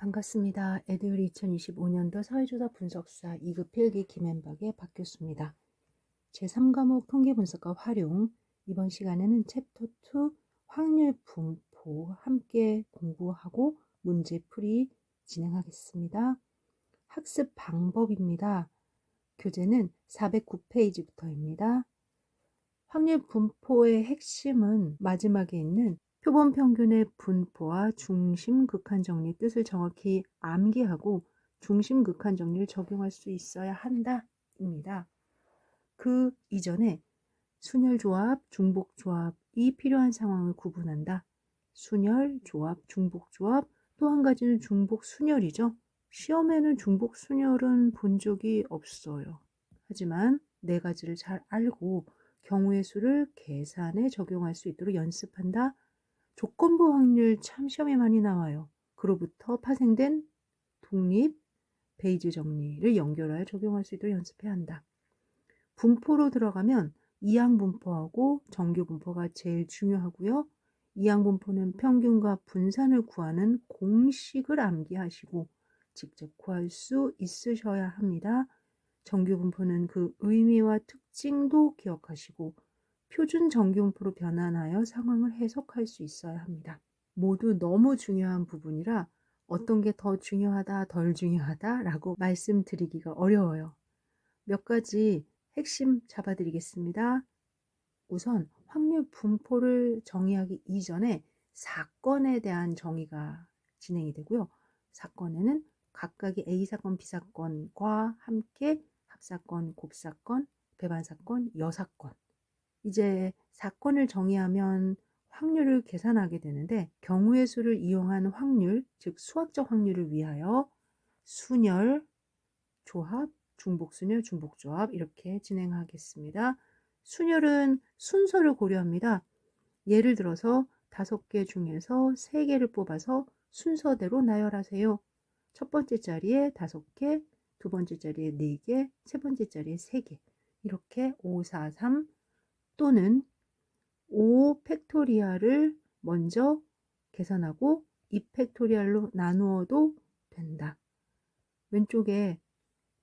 반갑습니다. 에듀윌 2025년도 사회조사 분석사 2급 필기 김앤박의 박교수입니다. 제3과목 통계분석과 활용, 이번 시간에는 챕터 2 확률 분포 함께 공부하고 문제풀이 진행하겠습니다. 학습 방법입니다. 교재는 409페이지부터입니다. 확률 분포의 핵심은 마지막에 있는 표본 평균의 분포와 중심 극한 정리 뜻을 정확히 암기하고 중심 극한 정리를 적용할 수 있어야 한다입니다. 그 이전에 순열 조합, 중복 조합이 필요한 상황을 구분한다. 순열 조합, 중복 조합, 또 한 가지는 중복 순열이죠. 시험에는 중복 순열은 본 적이 없어요. 하지만 네 가지를 잘 알고 경우의 수를 계산에 적용할 수 있도록 연습한다. 조건부 확률 참 시험에 많이 나와요. 그로부터 파생된 독립, 베이즈 정리를 연결하여 적용할 수 있도록 연습해야 한다. 분포로 들어가면 이항 분포하고 정규 분포가 제일 중요하고요. 이항 분포는 평균과 분산을 구하는 공식을 암기하시고 직접 구할 수 있으셔야 합니다. 정규 분포는 그 의미와 특징도 기억하시고 표준 정규 분포로 변환하여 상황을 해석할 수 있어야 합니다. 모두 너무 중요한 부분이라 어떤 게 더 중요하다, 덜 중요하다 라고 말씀드리기가 어려워요. 몇 가지 핵심 잡아드리겠습니다. 우선 확률 분포를 정의하기 이전에 사건에 대한 정의가 진행이 되고요. 사건에는 각각의 A사건, B사건과 함께 합사건, 곱사건, 배반사건, 여사건. 이제 사건을 정의하면 확률을 계산하게 되는데 경우의 수를 이용한 확률, 즉 수학적 확률을 위하여 순열, 조합, 중복순열, 중복조합 이렇게 진행하겠습니다. 순열은 순서를 고려합니다. 예를 들어서 5개 중에서 3개를 뽑아서 순서대로 나열하세요. 첫 번째 자리에 5개, 두 번째 자리에 4개, 세 번째 자리에 3개. 이렇게 5, 4, 3 또는 5 팩토리얼을 먼저 계산하고 2 팩토리얼로 나누어도 된다. 왼쪽에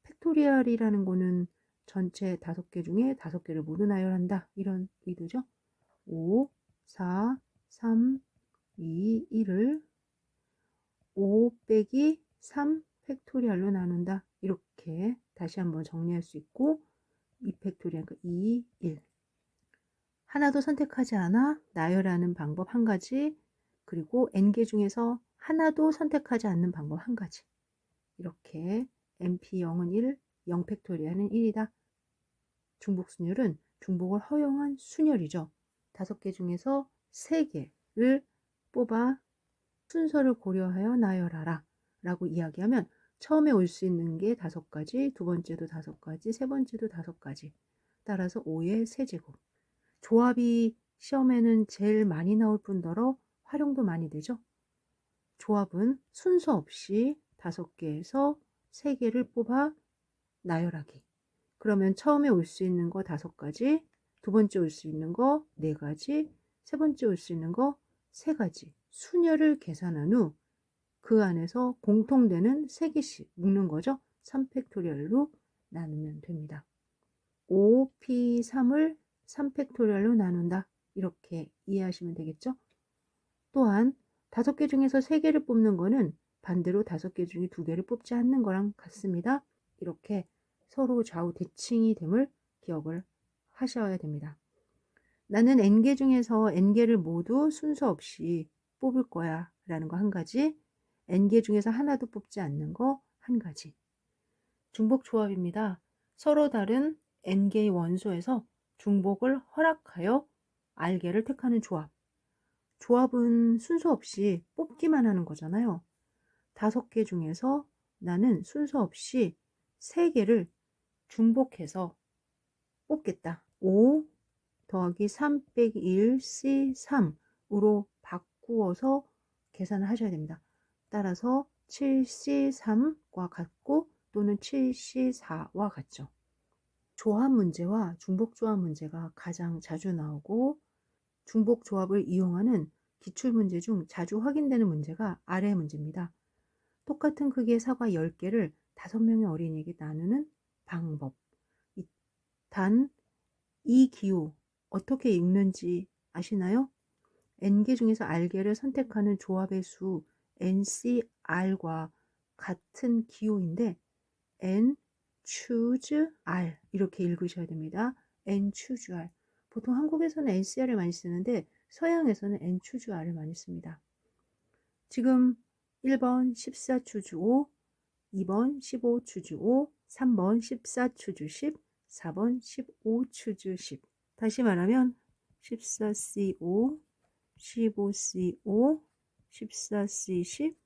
팩토리얼이라는 거는 전체 5개 중에 5개를 모두 나열한다. 이런 의도죠. 5, 4, 3, 2, 1을 5 빼기 3 팩토리얼로 나눈다. 이렇게 다시 한번 정리할 수 있고 2 팩토리얼, 그러니까 2, 1. 하나도 선택하지 않아 나열하는 방법 한 가지, 그리고 n개 중에서 하나도 선택하지 않는 방법 한 가지. 이렇게 MP0은 1, 0 팩토리얼은 1이다. 중복순열은 중복을 허용한 순열이죠. 5개 중에서 3개를 뽑아 순서를 고려하여 나열하라 라고 이야기하면 처음에 올 수 있는 게 5가지, 두 번째도 5가지, 세 번째도 5가지. 따라서 5의 세제곱. 조합이 시험에는 제일 많이 나올 뿐더러 활용도 많이 되죠. 조합은 순서 없이 5개에서 3개를 뽑아 나열하기. 그러면 처음에 올 수 있는 거 5가지, 두 번째 올 수 있는 거 4가지, 세 번째 올 수 있는 거 3가지. 순열을 계산한 후 그 안에서 공통되는 3개씩 묶는 거죠. 3팩토리얼로 나누면 됩니다. 5P3을 3팩토리얼로 나눈다. 이렇게 이해하시면 되겠죠? 또한 5개 중에서 3개를 뽑는 거는 반대로 5개 중에 2개를 뽑지 않는 거랑 같습니다. 이렇게 서로 좌우 대칭이 됨을 기억을 하셔야 됩니다. 나는 n개 중에서 n개를 모두 순서 없이 뽑을 거야 라는 거 한 가지, n개 중에서 하나도 뽑지 않는 거 한 가지. 중복 조합입니다. 서로 다른 n개의 원소에서 중복을 허락하여 r개를 택하는 조합. 조합은 순서 없이 뽑기만 하는 거잖아요. 5개 중에서 나는 순서 없이 3개를 중복해서 뽑겠다. 5 더하기 3 빼기 1 C3으로 바꾸어서 계산을 하셔야 됩니다. 따라서 7C3과 같고 또는 7C4와 같죠. 조합 문제와 중복 조합 문제가 가장 자주 나오고 중복 조합을 이용하는 기출문제 중 자주 확인되는 문제가 아래 문제입니다. 똑같은 크기의 사과 10개를 5명의 어린이에게 나누는 방법. 단, 이 기호 어떻게 읽는지 아시나요? N개 중에서 R개를 선택하는 조합의 수 NCR과 같은 기호인데 N choose R 이렇게 읽으셔야 됩니다. N choose R. 보통 한국에서는 NCR을 많이 쓰는데 서양에서는 N choose R을 많이 씁니다. 지금 1번 14 choose 5, 2번 15 choose 5, 3번 14 choose 10, 4번 15 choose 10. 다시 말하면 14C5, 15C5, 14C10,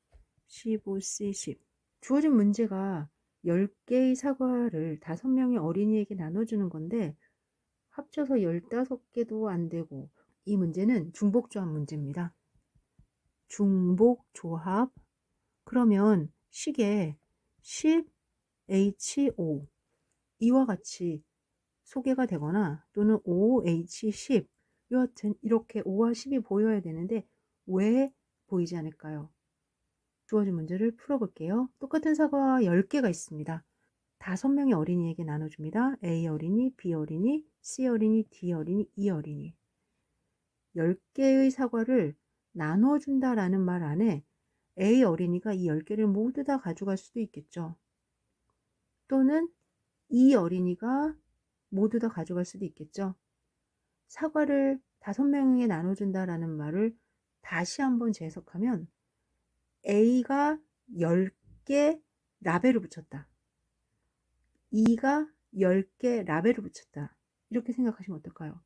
15C10. 주어진 문제가 10개의 사과를 5명의 어린이에게 나눠주는 건데 합쳐서 15개도 안 되고, 이 문제는 중복조합 문제입니다. 중복조합. 그러면 식에 10H5 이와 같이 소개가 되거나 또는 5H10 여하튼 이렇게 5와 10이 보여야 되는데 왜 보이지 않을까요? 주어진 문제를 풀어볼게요. 똑같은 사과 10개가 있습니다. 5명의 어린이에게 나눠줍니다. A 어린이, B 어린이, C 어린이, D 어린이, E 어린이. 10개의 사과를 나눠준다라는 말 안에 A 어린이가 이 10개를 모두 다 가져갈 수도 있겠죠. 또는 E 어린이가 모두 다 가져갈 수도 있겠죠. 사과를 5명에게 나눠준다라는 말을 다시 한번 재해석하면 A가 10개 라벨을 붙였다. E가 10개 라벨을 붙였다. 이렇게 생각하시면 어떨까요?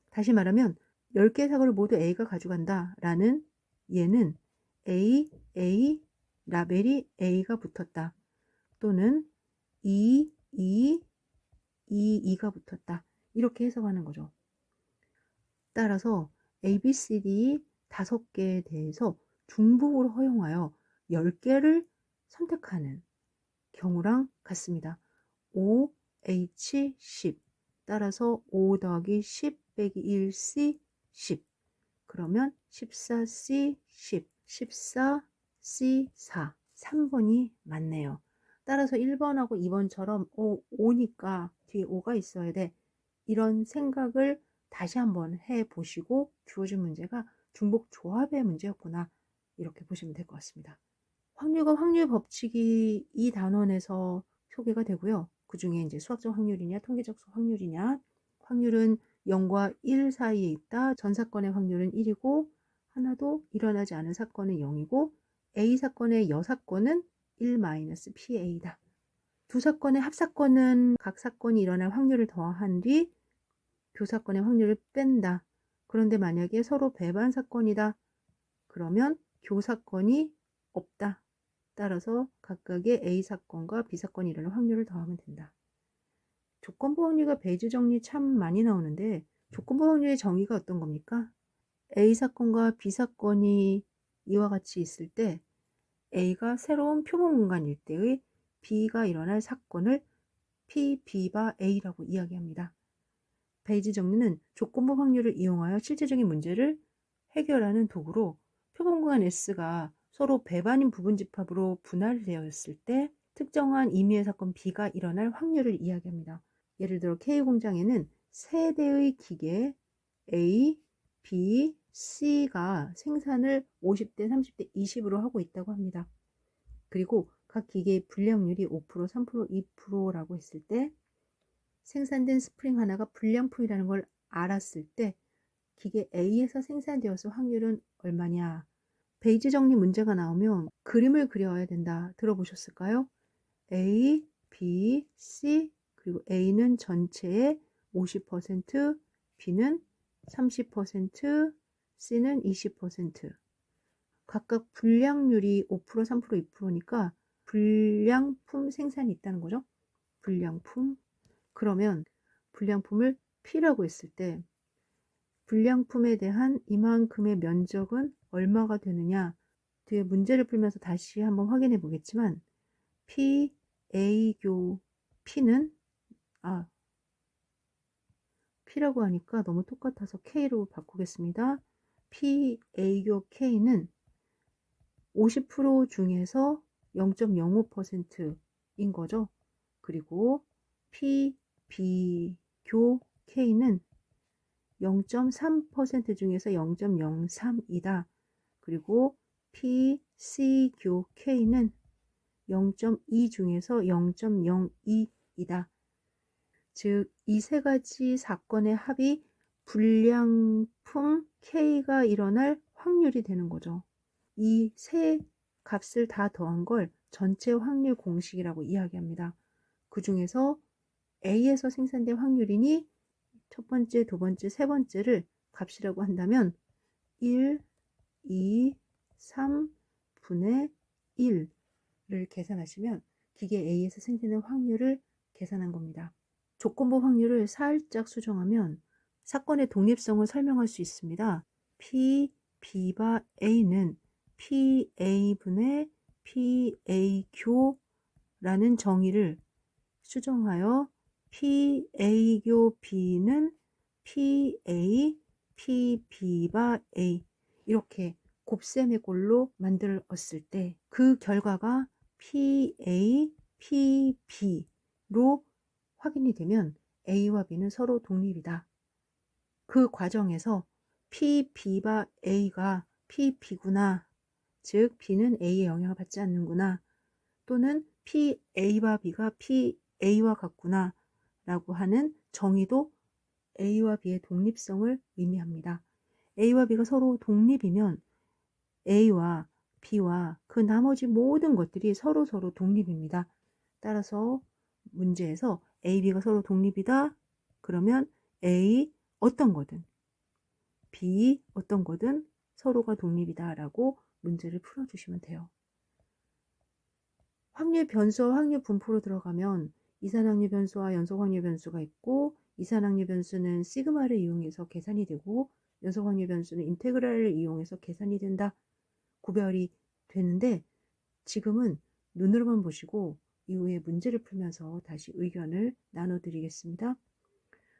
다시 말하면 10개의 사과를 모두 A가 가져간다 라는 얘는 A, 라벨이 A가 붙었다. 또는 E가 붙었다. 이렇게 해석하는 거죠. 따라서 A, B, C, D 5개에 대해서 중복으로 허용하여 10개를 선택하는 경우랑 같습니다. 5, H, 10 따라서 5 더하기 10 빼기 1C, 10 그러면 14C, 10 14C, 4 3번이 맞네요. 따라서 1번하고 2번처럼 5니까 뒤에 5가 있어야 돼. 이런 생각을 다시 한번 해보시고 주어진 문제가 중복 조합의 문제였구나. 이렇게 보시면 될 것 같습니다. 확률과 확률 법칙이 이 단원에서 소개가 되고요. 그 중에 이제 수학적 확률이냐 통계적 확률이냐. 확률은 0과 1 사이에 있다. 전 사건의 확률은 1이고 하나도 일어나지 않은 사건은 0이고 A 사건의 여사건은 1-PA다. 두 사건의 합사건은 각 사건이 일어날 확률을 더한 뒤 교사건의 확률을 뺀다. 그런데 만약에 서로 배반 사건이다. 그러면 교사건이 없다. 따라서 각각의 A 사건과 B 사건이 일어날 확률을 더하면 된다. 조건부 확률과 배제 정리 참 많이 나오는데 조건부 확률의 정의가 어떤 겁니까? A 사건과 B 사건이 이와 같이 있을 때 A가 새로운 표본 공간일 때의 B가 일어날 사건을 P, B바 A라고 이야기합니다. 베이지 정리는 조건부 확률을 이용하여 실제적인 문제를 해결하는 도구로 표본 공간 S가 서로 배반인 부분집합으로 분할되었을 때 특정한 임의의 사건 B가 일어날 확률을 이야기합니다. 예를 들어 K공장에는 3대의 기계 A, B, C가 생산을 50대, 30대, 20으로 하고 있다고 합니다. 그리고 각 기계의 불량률이 5%, 3%, 2%라고 했을 때 생산된 스프링 하나가 불량품이라는 걸 알았을 때 기계 A에서 생산되었을 확률은 얼마냐. 베이지 정리 문제가 나오면 그림을 그려야 된다. 들어보셨을까요? A, B, C 그리고 A는 전체의 50%, B는 30%, C는 20%. 각각 불량률이 5%, 3%, 2%니까 불량품 생산이 있다는 거죠. 불량품. 그러면 불량품을 P라고 했을 때 불량품에 대한 이만큼의 면적은 얼마가 되느냐. 뒤에 문제를 풀면서 다시 한번 확인해 보겠지만 P, A교 P는 P라고 하니까 너무 똑같아서 K로 바꾸겠습니다. P, A교 K는 50% 중에서 0.05%인 거죠. 그리고 P, 비교 K는 0.3% 중에서 0.03이다. 그리고 P, C교 K는 0.2 중에서 0.02이다. 즉, 이 세 가지 사건의 합이 불량품 K가 일어날 확률이 되는 거죠. 이 세 값을 다 더한 걸 전체 확률 공식이라고 이야기합니다. 그 중에서 A에서 생산된 확률이니 첫 번째, 두 번째, 세 번째를 값이라고 한다면 1, 2, 3분의 1을 계산하시면 기계 A에서 생기는 확률을 계산한 겁니다. 조건부 확률을 살짝 수정하면 사건의 독립성을 설명할 수 있습니다. P, B바 A는 PA분의 PA교라는 정의를 수정하여 PA교 B는 PA, PB바 A 이렇게 곱셈의 꼴로 만들었을 때 그 결과가 PA, PB로 확인이 되면 A와 B는 서로 독립이다. 그 과정에서 PB바 A가 PB구나, 즉 B는 A의 영향을 받지 않는구나, 또는 PA바 B가 PA와 같구나 라고 하는 정의도 A와 B의 독립성을 의미합니다. A와 B가 서로 독립이면 A와 B와 그 나머지 모든 것들이 서로 독립입니다. 따라서 문제에서 A, B가 서로 독립이다. 그러면 A 어떤 거든 B 어떤 거든 서로가 독립이다 라고 문제를 풀어주시면 돼요. 확률 변수와 확률 분포로 들어가면 이산확률 변수와 연속확률 변수가 있고, 이산확률 변수는 시그마를 이용해서 계산이 되고 연속확률 변수는 인테그랄을 이용해서 계산이 된다. 구별이 되는데 지금은 눈으로만 보시고 이후에 문제를 풀면서 다시 의견을 나눠드리겠습니다.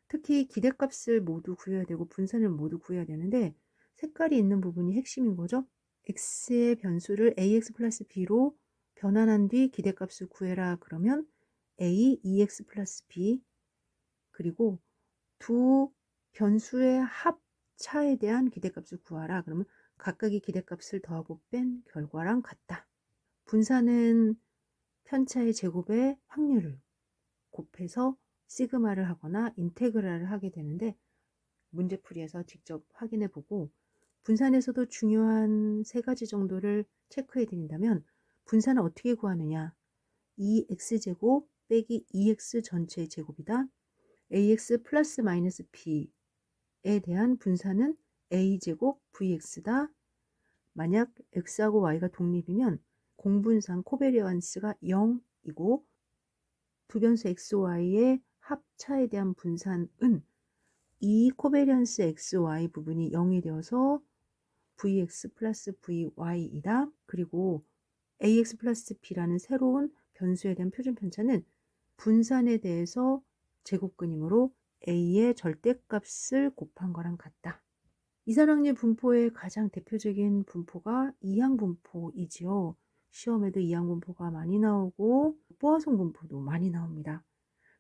특히 기대값을 모두 구해야 되고 분산을 모두 구해야 되는데 색깔이 있는 부분이 핵심인 거죠. x의 변수를 ax 플러스 b로 변환한 뒤 기대값을 구해라 그러면 a, 2x 플러스 b, 그리고 두 변수의 합차에 대한 기대값을 구하라 그러면 각각의 기대값을 더하고 뺀 결과랑 같다. 분산은 편차의 제곱의 확률을 곱해서 시그마를 하거나 인테그랄을 하게 되는데 문제풀이에서 직접 확인해 보고, 분산에서도 중요한 세 가지 정도를 체크해 드린다면 분산을 어떻게 구하느냐, 2x제곱 빼기 2x 전체의 제곱이다. ax 플러스 마이너스 b에 대한 분산은 a제곱 vx다. 만약 x하고 y가 독립이면 공분상 코베리언스가 0이고 두 변수 x, y의 합차에 대한 분산은 이 코베리언스 x, y 부분이 0이 되어서 vx 플러스 vy이다. 그리고 ax 플러스 b라는 새로운 변수에 대한 표준 편차는 분산에 대해서 제곱근이므로 a의 절대값을 곱한 거랑 같다. 이산확률 분포의 가장 대표적인 분포가 이항 분포이지요. 시험에도 이항 분포가 많이 나오고 뽀아송 분포도 많이 나옵니다.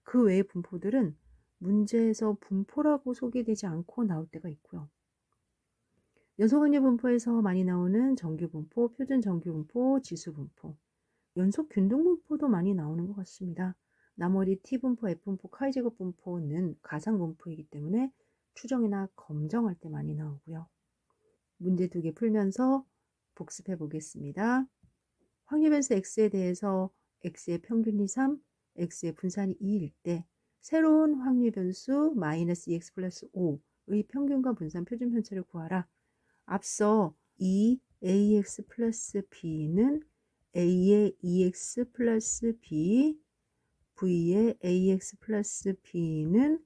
그 외의 분포들은 문제에서 분포라고 소개되지 않고 나올 때가 있고요. 연속확률 분포에서 많이 나오는 정규분포, 표준 정규분포, 지수분포, 연속 균등분포도 많이 나오는 것 같습니다. 나머지 T분포, F분포, 카이제곱 분포는 가상분포이기 때문에 추정이나 검정할 때 많이 나오고요. 문제 2개 풀면서 복습해 보겠습니다. 확률변수 X에 대해서 X의 평균이 3, X의 분산이 2일 때 새로운 확률변수 마이너스 2X 플러스 5의 평균과 분산 표준 편차를 구하라. 앞서 이 AX 플러스 B는 A의 2X 플러스 B, V의 AX 플러스 B는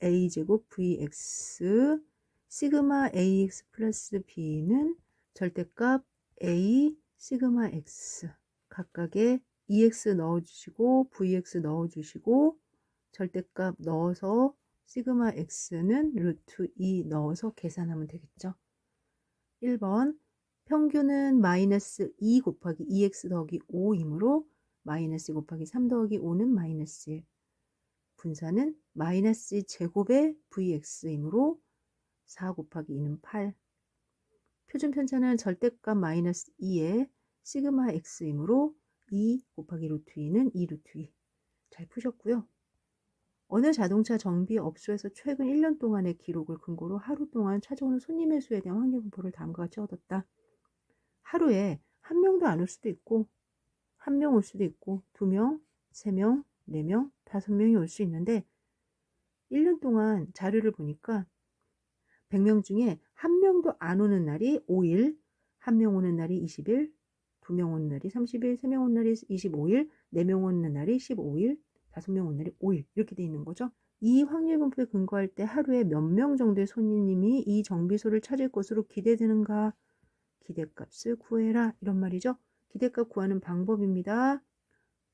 A제곱 VX, 시그마 AX 플러스 B는 절대값 A 시그마 X, 각각의 EX 넣어주시고 VX 넣어주시고 절대값 넣어서 시그마 X는 루트 2 넣어서 계산하면 되겠죠. 1번 평균은 마이너스 2 곱하기 2x 더하기 5이므로 마이너스 2 곱하기 3 더하기 5는 마이너스 1. 분산은 마이너스 제곱의 vx이므로 4 곱하기 2는 8. 표준 편차는 절대값 마이너스 2에 시그마 x이므로 2 곱하기 루트 2는 2 루트 2. 잘 푸셨고요. 어느 자동차 정비 업소에서 최근 1년 동안의 기록을 근거로 하루 동안 찾아오는 손님의 수에 대한 확률 분포를 다음과 같이 얻었다. 하루에 한 명도 안 올 수도 있고, 한 명 올 수도 있고, 2명, 3명, 4명, 5명이 올 수 있는데 1년 동안 자료를 보니까 100명 중에 한 명도 안 오는 날이 5일, 한 명 오는 날이 20일, 2명 오는 날이 30일, 3명 오는 날이 25일, 4명 오는 날이 15일, 5명 오는 날이 5일 이렇게 돼 있는 거죠. 이 확률 분포에 근거할 때 하루에 몇 명 정도의 손님이 이 정비소를 찾을 것으로 기대되는가? 기대값을 구해라 이런 말이죠. 기대값 구하는 방법입니다.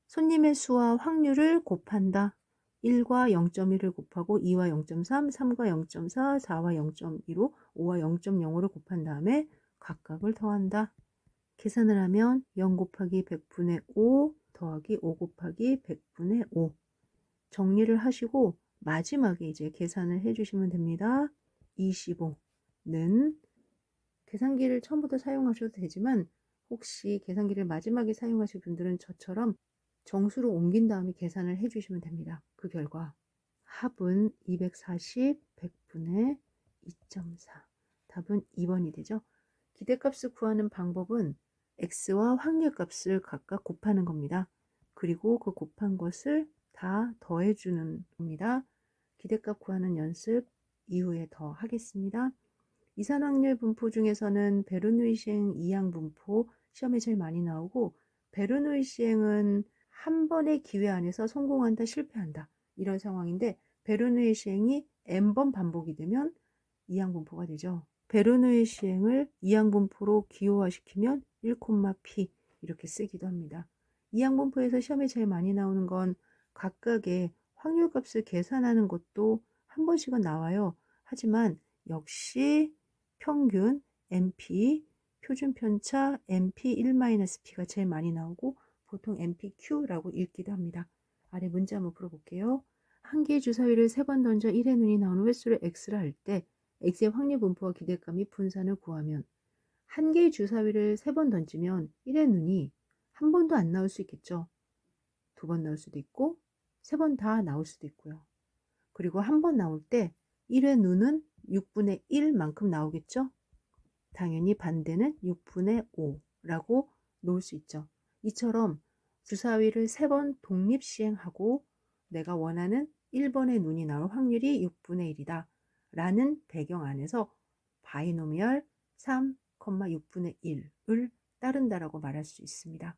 손님의 수와 확률을 곱한다. 1과 0.1을 곱하고 2와 0.3, 3과 0.4, 4와 0.2로 5와 0.05를 곱한 다음에 각각을 더한다. 계산을 하면 0 곱하기 100분의 5 더하기 5 곱하기 100분의 5. 정리를 하시고 마지막에 이제 계산을 해주시면 됩니다. 25는 계산기를 처음부터 사용하셔도 되지만 혹시 계산기를 마지막에 사용하실 분들은 저처럼 정수로 옮긴 다음에 계산을 해주시면 됩니다. 그 결과 합은 240 100분의 2.4. 답은 2번이 되죠. 기대값을 구하는 방법은 x와 확률값을 각각 곱하는 겁니다. 그리고 그 곱한 것을 다 더해주는 겁니다. 기대값 구하는 연습 이후에 더 하겠습니다. 이산확률 분포 중에서는 베르누이 시행 이항 분포 시험에 제일 많이 나오고, 베르누이 시행은 한 번의 기회 안에서 성공한다, 실패한다 이런 상황인데 베르누이 시행이 n번 반복이 되면 이항 분포가 되죠. 베르누이 시행을 이항 분포로 기호화시키면 1,p 이렇게 쓰기도 합니다. 이항 분포에서 시험에 제일 많이 나오는 건 각각의 확률값을 계산하는 것도 한 번씩은 나와요. 하지만 역시 평균 NP, 표준 편차 NP1-P가 제일 많이 나오고 보통 NPQ라고 읽기도 합니다. 아래 문제 한번 풀어볼게요. 한 개의 주사위를 3번 던져 1의 눈이 나오는 횟수를 x라 할 때 x의 확률 분포와 기대감이 분산을 구하면, 한 개의 주사위를 3번 던지면 1의 눈이 한 번도 안 나올 수 있겠죠. 2번 나올 수도 있고 3번 다 나올 수도 있고요. 그리고 한 번 나올 때 1의 눈은 6분의 1만큼 나오겠죠. 당연히 반대는 6분의 5라고 놓을 수 있죠. 이처럼 주사위를 3번 독립시행하고 내가 원하는 1번의 눈이 나올 확률이 6분의 1이다 라는 배경 안에서 바이노미얼 3,6분의 1을 따른다라고 말할 수 있습니다.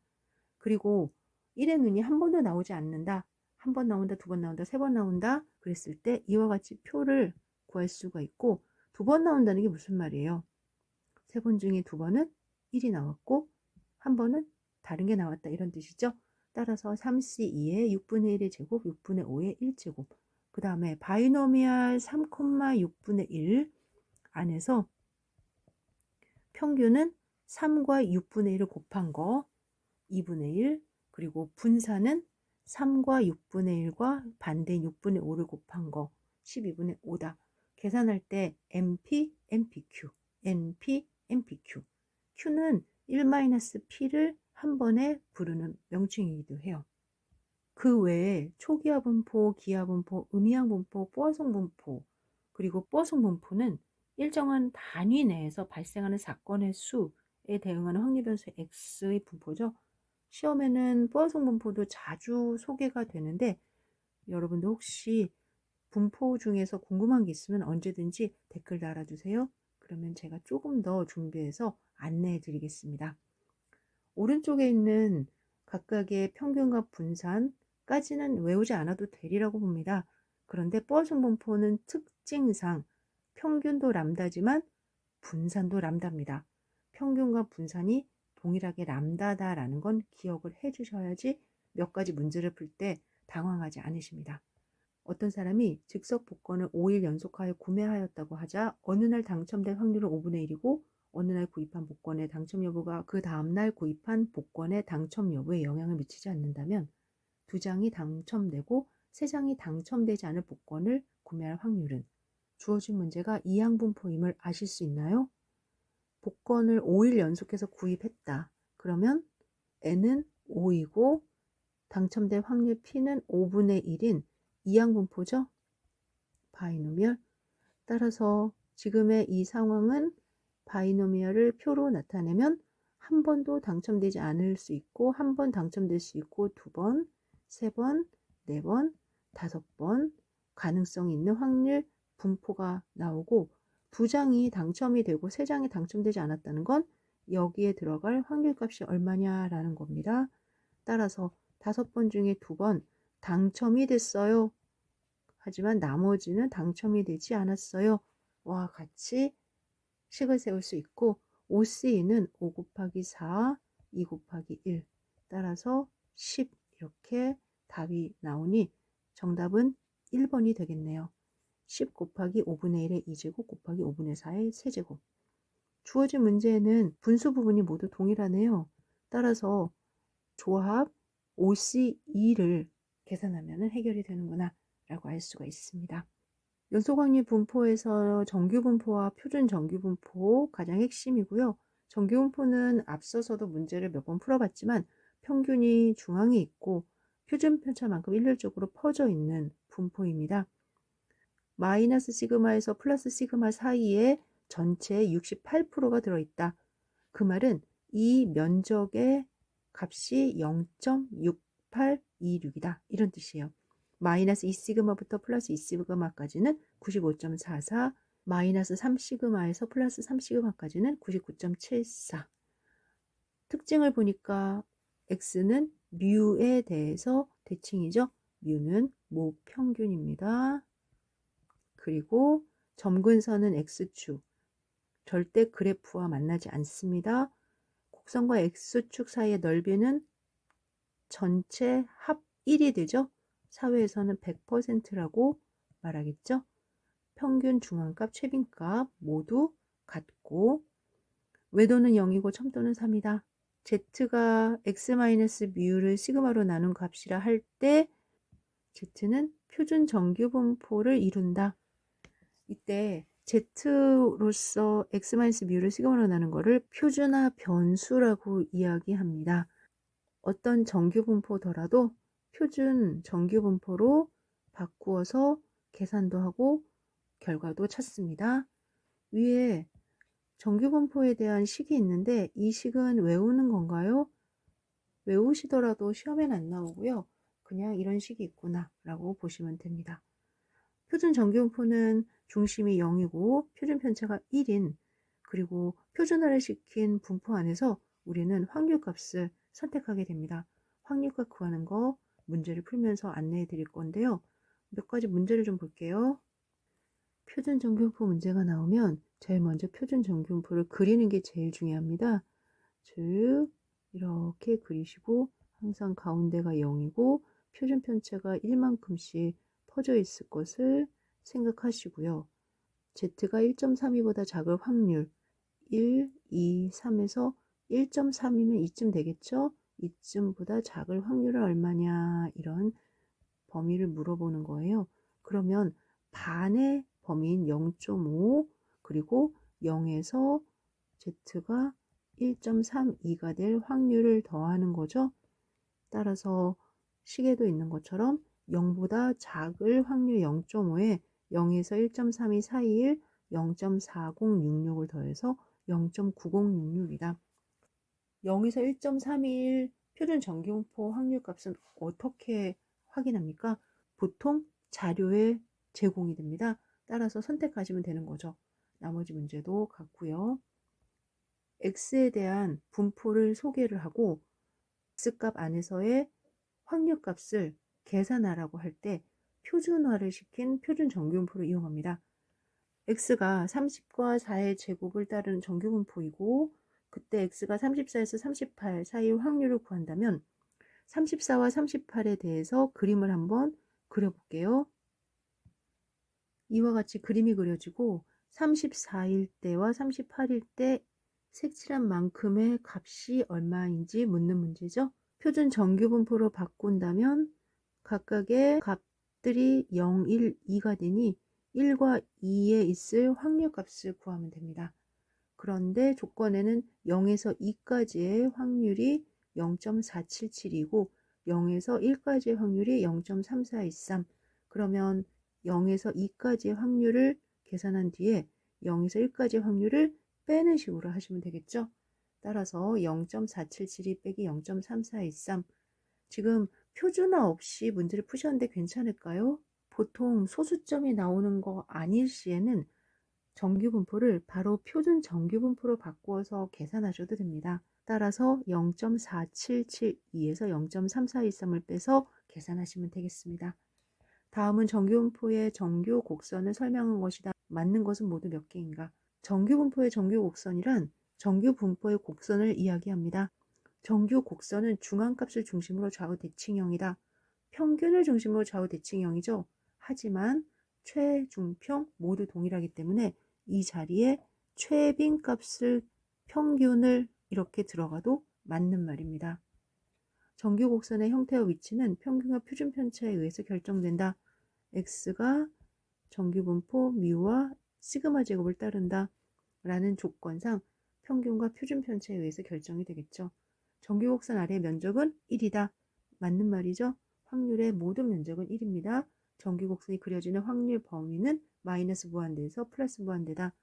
그리고 1의 눈이 한 번도 나오지 않는다, 한 번 나온다, 2번 나온다, 3번 나온다 그랬을 때 이와 같이 표를 구할 수가 있고, 2번 나온다는 게 무슨 말이에요? 3번 중에 2번은 1이 나왔고 한 번은 다른 게 나왔다 이런 뜻이죠. 따라서 3C2의 6분의 1의 제곱, 6분의 5의 1제곱, 그 다음에 바이노미얼 3,6분의 1 안에서 평균은 3과 6분의 1을 곱한 거 2분의 1, 그리고 분산은 3과 6분의 1과 반대인 6분의 5를 곱한 거 12분의 5다. 계산할 때 NP, NPQ, NP, NPQ. Q는 1-P를 한 번에 부르는 명칭이기도 해요. 그 외에 초기화 분포, 기하 분포, 음이항 분포, 뽀아송 분포, 그리고 뽀아송 분포는 일정한 단위 내에서 발생하는 사건의 수에 대응하는 확률 변수 X의 분포죠. 시험에는 뽀아송 분포도 자주 소개가 되는데 여러분도 혹시 분포 중에서 궁금한 게 있으면 언제든지 댓글 달아주세요. 그러면 제가 조금 더 준비해서 안내해 드리겠습니다. 오른쪽에 있는 각각의 평균과 분산까지는 외우지 않아도 되리라고 봅니다. 그런데 뽀아송 분포는 특징상 평균도 람다지만 분산도 람다입니다. 평균과 분산이 동일하게 람다다라는 건 기억을 해주셔야지 몇 가지 문제를 풀 때 당황하지 않으십니다. 어떤 사람이 즉석 복권을 5일 연속하여 구매하였다고 하자 어느 날 당첨될 확률은 5분의 1이고 어느 날 구입한 복권의 당첨 여부가 그 다음날 구입한 복권의 당첨 여부에 영향을 미치지 않는다면 2장이 당첨되고 3장이 당첨되지 않을 복권을 구매할 확률은 주어진 문제가 이항분포임을 아실 수 있나요? 복권을 5일 연속해서 구입했다. 그러면 n은 5이고 당첨될 확률 p는 5분의 1인 이항분포죠. 바이노미얼. 따라서 지금의 이 상황은 바이노미얼을 표로 나타내면 한 번도 당첨되지 않을 수 있고 한 번 당첨될 수 있고 2번, 3번, 4번, 5번 가능성이 있는 확률 분포가 나오고 2장이 당첨이 되고 3장이 당첨되지 않았다는 건 여기에 들어갈 확률값이 얼마냐라는 겁니다. 따라서 5번 중에 2번 당첨이 됐어요. 하지만 나머지는 당첨이 되지 않았어요. 와 같이 식을 세울 수 있고 OC는 5 곱하기 4, 2 곱하기 1 따라서 10 이렇게 답이 나오니 정답은 1번이 되겠네요. 10 곱하기 5분의 1의 2제곱 곱하기 5분의 4의 세제곱. 주어진 문제에는 분수 부분이 모두 동일하네요. 따라서 조합 OC2를 계산하면 해결이 되는구나 라고 알 수가 있습니다. 연소광리 분포에서 정규분포와 표준 정규분포 가장 핵심이고요. 정규분포는 앞서서도 문제를 몇 번 풀어봤지만 평균이 중앙에 있고 표준 편차만큼 일률적으로 퍼져 있는 분포입니다. 마이너스 시그마에서 플러스 시그마 사이에 전체의 68%가 들어있다. 그 말은 이 면적의 값이 0.6826이다. 이런 뜻이에요. 마이너스 2시그마부터 플러스 2시그마까지는 95.44, 마이너스 3시그마에서 플러스 3시그마까지는 99.74. 특징을 보니까 x는 뮤에 대해서 대칭이죠. 뮤는 모평균입니다. 그리고 점근선은 x축, 절대 그래프와 만나지 않습니다. 곡선과 x축 사이의 넓이는 전체 합 1이 되죠. 사회에서는 100%라고 말하겠죠. 평균 중앙값, 최빈값 모두 같고 외도는 0이고 첨도는 3이다. z가 x-뮤를 시그마로 나눈 값이라 할 때 z는 표준 정규분포를 이룬다. 이때 z로서 x-뮤를 시그마로 나눈 거를 표준화 변수라고 이야기합니다. 어떤 정규분포더라도 표준 정규분포로 바꾸어서 계산도 하고 결과도 찾습니다. 위에 정규분포에 대한 식이 있는데 이 식은 외우는 건가요? 외우시더라도 시험엔 안 나오고요. 그냥 이런 식이 있구나 라고 보시면 됩니다. 표준 정규분포는 중심이 0이고 표준 편차가 1인 그리고 표준화를 시킨 분포 안에서 우리는 확률값을 선택하게 됩니다. 확률값 구하는 거 문제를 풀면서 안내해 드릴 건데요. 몇 가지 문제를 좀 볼게요. 표준 정규분포 문제가 나오면 제일 먼저 표준 정규분포를 그리는 게 제일 중요합니다. 즉 이렇게 그리시고 항상 가운데가 0이고 표준 편차가 1만큼씩 퍼져 있을 것을 생각하시고요. Z가 1.32보다 작을 확률 1, 2, 3에서 1.3이면 이쯤 되겠죠? 이쯤보다 작을 확률은 얼마냐 이런 범위를 물어보는 거예요. 그러면 반의 범위인 0.5 그리고 0에서 Z가 1.32가 될 확률을 더하는 거죠. 따라서 식에도 있는 것처럼 0보다 작을 확률 0.5에 0에서 1.32 사이일 0.4066을 더해서 0.9066이다. 0에서 1.31 표준 정규분포 확률값은 어떻게 확인합니까? 보통 자료에 제공이 됩니다. 따라서 선택하시면 되는 거죠. 나머지 문제도 같고요. x에 대한 분포를 소개를 하고 x값 안에서의 확률값을 계산하라고 할 때 표준화를 시킨 표준 정규분포를 이용합니다. x가 30과 4의 제곱을 따르는 정규분포이고 그때 x가 34에서 38 사이의 확률을 구한다면 34와 38에 대해서 그림을 한번 그려볼게요. 이와 같이 그림이 그려지고 34일 때와 38일 때 색칠한 만큼의 값이 얼마인지 묻는 문제죠. 표준 정규 분포로 바꾼다면 각각의 값들이 0, 1, 2가 되니 1과 2에 있을 확률 값을 구하면 됩니다. 그런데 조건에는 0에서 2까지의 확률이 0.477이고 0에서 1까지의 확률이 0.3413. 그러면 0에서 2까지의 확률을 계산한 뒤에 0에서 1까지의 확률을 빼는 식으로 하시면 되겠죠. 따라서 0.477이 빼기 0.3413. 지금 표준화 없이 문제를 푸셨는데 괜찮을까요? 보통 소수점이 나오는 거 아닐 시에는 정규분포를 바로 표준 정규분포로 바꾸어서 계산하셔도 됩니다. 따라서 0.4772에서 0.3413을 빼서 계산하시면 되겠습니다. 다음은 정규분포의 정규 곡선을 설명한 것이다. 맞는 것은 모두 몇 개인가? 정규분포의 정규 곡선이란 정규 분포의 곡선을 이야기합니다. 정규 곡선은 중앙값을 중심으로 좌우 대칭형이다. 평균을 중심으로 좌우 대칭형이죠. 하지만 최, 중, 평 모두 동일하기 때문에 이 자리에 최빈 값을 평균을 이렇게 들어가도 맞는 말입니다. 정규 곡선의 형태와 위치는 평균과 표준 편차에 의해서 결정된다. x가 정규 분포 μ와 시그마 제곱을 따른다. 라는 조건상 평균과 표준 편차에 의해서 결정이 되겠죠. 정규 곡선 아래의 면적은 1이다. 맞는 말이죠. 확률의 모든 면적은 1입니다. 정규 곡선이 그려지는 확률 범위는 마이너스 무한대에서 플러스 무한대다.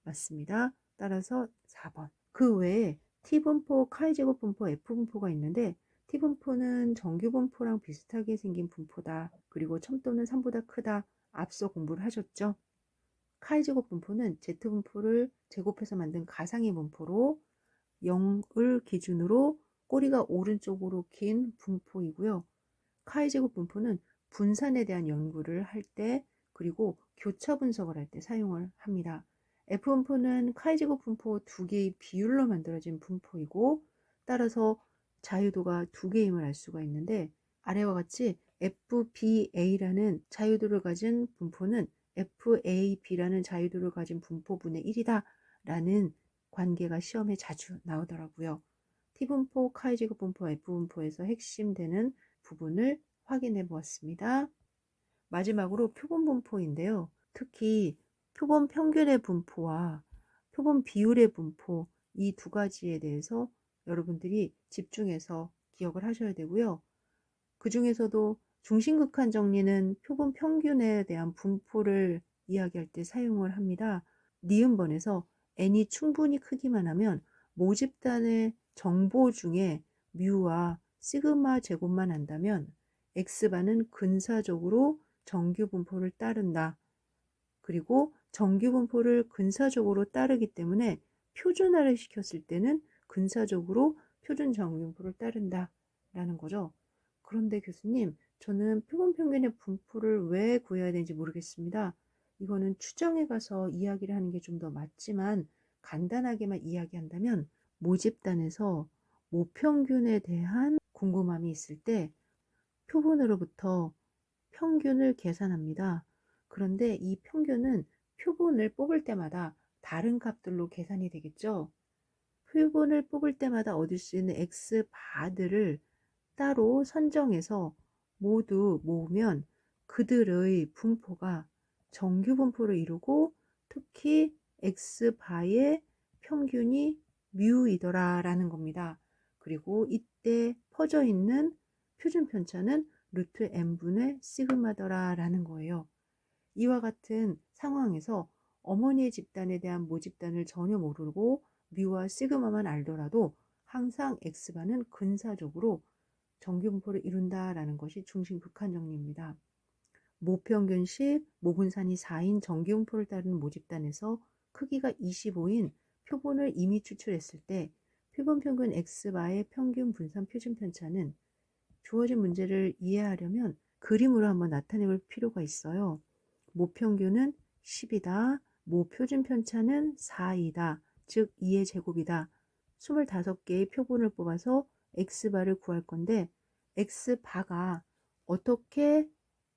맞습니다. 따라서 4번. 그 외에 T분포, 카이제곱 분포, F분포가 있는데 T분포는 정규분포랑 비슷하게 생긴 분포다. 그리고 첨도는 3보다 크다. 앞서 공부를 하셨죠. 카이제곱 분포는 Z분포를 제곱해서 만든 가상의 분포로 0을 기준으로 꼬리가 오른쪽으로 긴 분포이고요. 카이제곱 분포는 분산에 대한 연구를 할 때 그리고 교차 분석을 할 때 사용을 합니다. F분포는 카이제곱 분포 두 개의 비율로 만들어진 분포이고 따라서 자유도가 두 개임을 알 수가 있는데 아래와 같이 FBA라는 자유도를 가진 분포는 FAB라는 자유도를 가진 분포분의 1이다 라는 관계가 시험에 자주 나오더라고요. T분포, 카이제곱 분포, F분포에서 핵심되는 부분을 확인해 보았습니다. 마지막으로 표본 분포인데요. 특히 표본 평균의 분포와 표본 비율의 분포 이 두 가지에 대해서 여러분들이 집중해서 기억을 하셔야 되고요. 그 중에서도 중심극한 정리는 표본 평균에 대한 분포를 이야기할 때 사용을 합니다. 니은번에서 n이 충분히 크기만 하면 모집단의 정보 중에 뮤와 시그마 제곱만 한다면 x반은 근사적으로 정규 분포를 따른다. 그리고 정규 분포를 근사적으로 따르기 때문에 표준화를 시켰을 때는 근사적으로 표준 정규 분포를 따른다 라는 거죠. 그런데 교수님, 저는 표본 평균의 분포를 왜 구해야 되는지 모르겠습니다. 이거는 추정에 가서 이야기를 하는 게 좀 더 맞지만 간단하게만 이야기한다면 모집단에서 모평균에 대한 궁금함이 있을 때 표본으로부터 평균을 계산합니다. 그런데 이 평균은 표본을 뽑을 때마다 다른 값들로 계산이 되겠죠. 표본을 뽑을 때마다 얻을 수 있는 x바들을 따로 선정해서 모두 모으면 그들의 분포가 정규 분포를 이루고 특히 x바의 평균이 뮤이더라 라는 겁니다. 그리고 이때 퍼져 있는 표준 편차는 루트 n분의 시그마더라 라는 거예요. 이와 같은 상황에서 어머니의 집단에 대한 모집단을 전혀 모르고 뮤와 시그마만 알더라도 항상 x바는 근사적으로 정규분포를 이룬다라는 것이 중심 극한 정리입니다. 모평균식, 모분산이 4인 정규분포를 따르는 모집단에서 크기가 25인 표본을 이미 추출했을 때 표본 평균 x바의 평균 분산 표준 편차는 주어진 문제를 이해하려면 그림으로 한번 나타내볼 필요가 있어요. 모평균은 10이다. 모표준 편차는 4이다. 즉 2의 제곱이다. 25개의 표본을 뽑아서 x바를 구할 건데 x바가 어떻게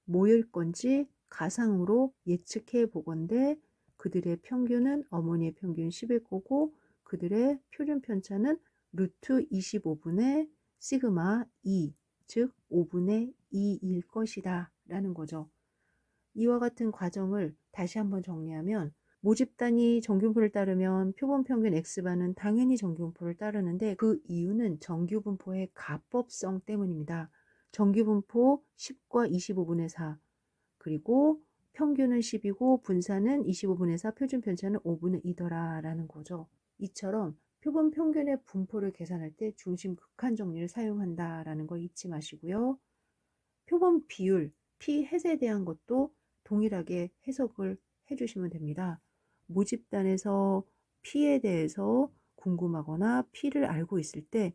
모일 건지 가상으로 예측해 보건대 그들의 평균은 어머니의 평균 10일 거고 그들의 표준 편차는 루트 25분의 시그마 2, 즉 5분의 2일 것이다 라는 거죠. 이와 같은 과정을 다시 한번 정리하면 모집단이 정규분포를 따르면 표본 평균 X반은 당연히 정규분포를 따르는데 그 이유는 정규분포의 가법성 때문입니다. 정규분포 10과 25분의 4 그리고 평균은 10이고 분산은 25분의 4 표준 편차는 5분의 2더라 라는 거죠. 이처럼 표본 평균의 분포를 계산할 때 중심 극한 정리를 사용한다 라는 걸 잊지 마시고요. 표본 비율, 피 햇에 대한 것도 동일하게 해석을 해주시면 됩니다. 모집단에서 피에 대해서 궁금하거나 피를 알고 있을 때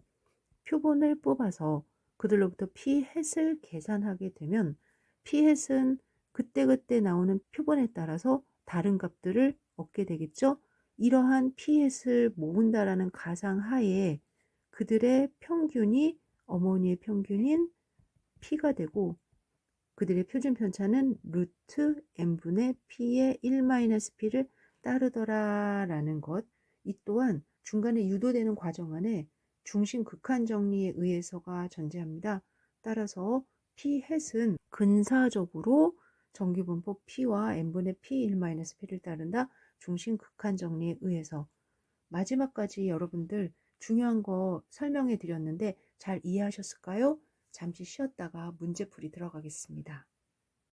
표본을 뽑아서 그들로부터 피 햇을 계산하게 되면 피 햇은 그때그때 나오는 표본에 따라서 다른 값들을 얻게 되겠죠. 이러한 피 햇을 모은다라는 가상하에 그들의 평균이 어머니의 평균인 P가 되고 그들의 표준 편차는 루트 n분의 P의 1-P를 따르더라 라는 것. 이 또한 중간에 유도되는 과정 안에 중심 극한 정리에 의해서가 존재합니다. 따라서 P 햇은 근사적으로 정규분포 P와 n분의 P 1-P를 따른다. 중심 극한 정리에 의해서. 마지막까지 여러분들 중요한 거 설명해 드렸는데 잘 이해하셨을까요? 잠시 쉬었다가 문제풀이 들어가겠습니다.